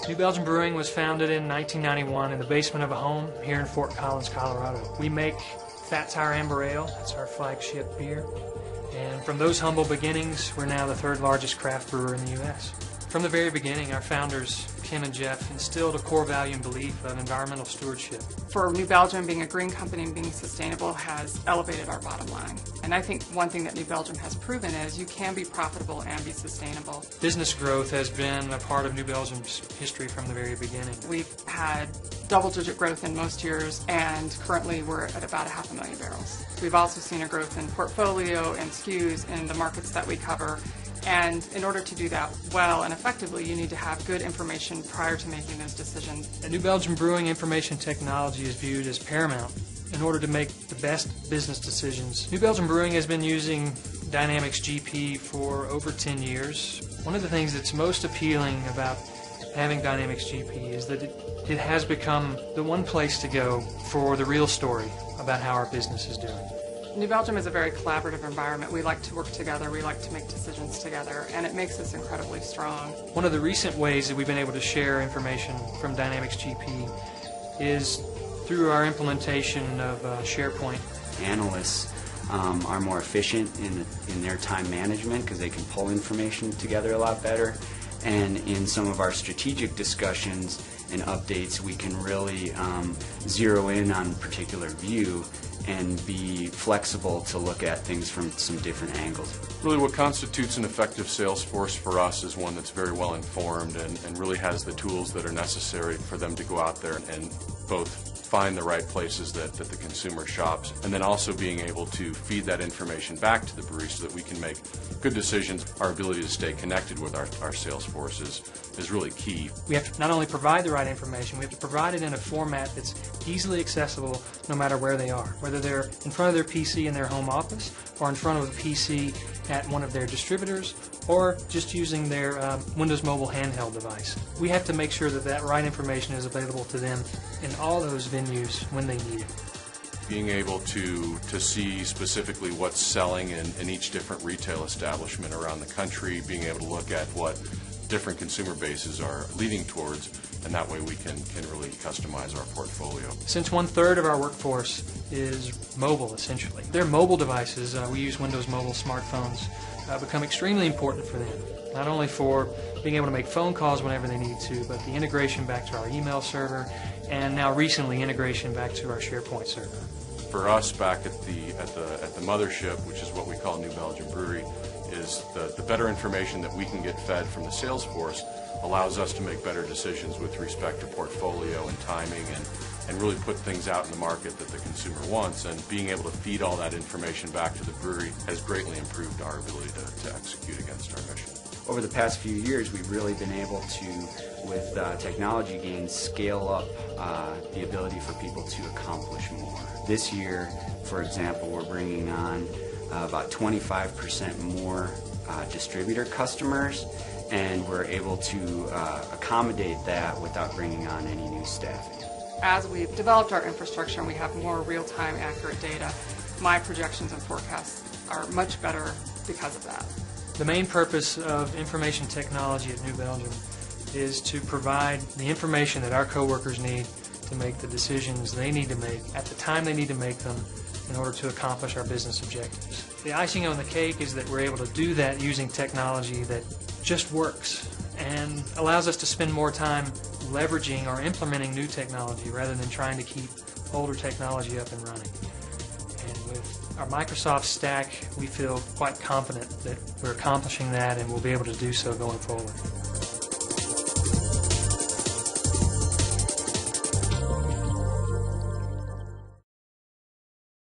New Belgium Brewing was founded in 1991 in the basement of a home here in Fort Collins, Colorado. We make Fat Tire Amber Ale, that's our flagship beer. And from those humble beginnings, we're now the third largest craft brewer in the U.S. From the very beginning, our founders, Kim and Jeff, instilled a core value and belief of environmental stewardship. For New Belgium, being a green company and being sustainable has elevated our bottom line. And I think one thing that New Belgium has proven is you can be profitable and be sustainable. Business growth has been a part of New Belgium's history from the very beginning. We've had double-digit growth in most years, and currently we're at about 500,000 barrels. We've also seen a growth in portfolio and SKUs in the markets that we cover. And in order to do that well and effectively, you need to have good information prior to making those decisions. At New Belgium Brewing, information technology is viewed as paramount in order to make the best business decisions. New Belgium Brewing has been using Dynamics GP for over 10 years. One of the things that's most appealing about having Dynamics GP is that it has become the one place to go for the real story about how our business is doing. New Belgium is a very collaborative environment. We like to work together, we like to make decisions together, and it makes us incredibly strong. One of the recent ways that we've been able to share information from Dynamics GP is through our implementation of SharePoint. Analysts are more efficient in their time management because they can pull information together a lot better. And in some of our strategic discussions and updates, we can really zero in on a particular view and be flexible to look at things from some different angles. Really what constitutes an effective sales force for us is one that's very well informed and really has the tools that are necessary for them to go out there and both find the right places that the consumer shops, and then also being able to feed that information back to the brewery so that we can make good decisions. Our ability to stay connected with our sales force is really key. We have to not only provide the right information, we have to provide it in a format that's easily accessible no matter where they are, whether they're in front of their PC in their home office or in front of a PC at one of their distributors or just using their Windows Mobile handheld device. We have to make sure that that right information is available to them in all those venues when they need it. Being able to see specifically what's selling in each different retail establishment around the country, being able to look at what different consumer bases are leading towards, and that way we can really customize our portfolio. Since 1/3 of our workforce is mobile, essentially, their mobile devices, we use Windows Mobile smartphones, become extremely important for them. Not only for being able to make phone calls whenever they need to, but the integration back to our email server, and now recently integration back to our SharePoint server. For us, back at the mothership, which is what we call New Belgium Brewery, is the better information that we can get fed from the sales force allows us to make better decisions with respect to portfolio and timing and really put things out in the market that the consumer wants. And being able to feed all that information back to the brewery has greatly improved our ability to execute against our mission. Over the past few years, we've really been able to, with technology gains, scale up the ability for people to accomplish more. This year, for example, we're bringing on about 25% more distributor customers, and we're able to accommodate that without bringing on any new staffing. As we've developed our infrastructure and we have more real-time accurate data, my projections and forecasts are much better because of that. The main purpose of information technology at New Belgium is to provide the information that our coworkers need to make the decisions they need to make at the time they need to make them in order to accomplish our business objectives. The icing on the cake is that we're able to do that using technology that just works and allows us to spend more time leveraging or implementing new technology rather than trying to keep older technology up and running. And with our Microsoft stack, we feel quite confident that we're accomplishing that and we'll be able to do so going forward.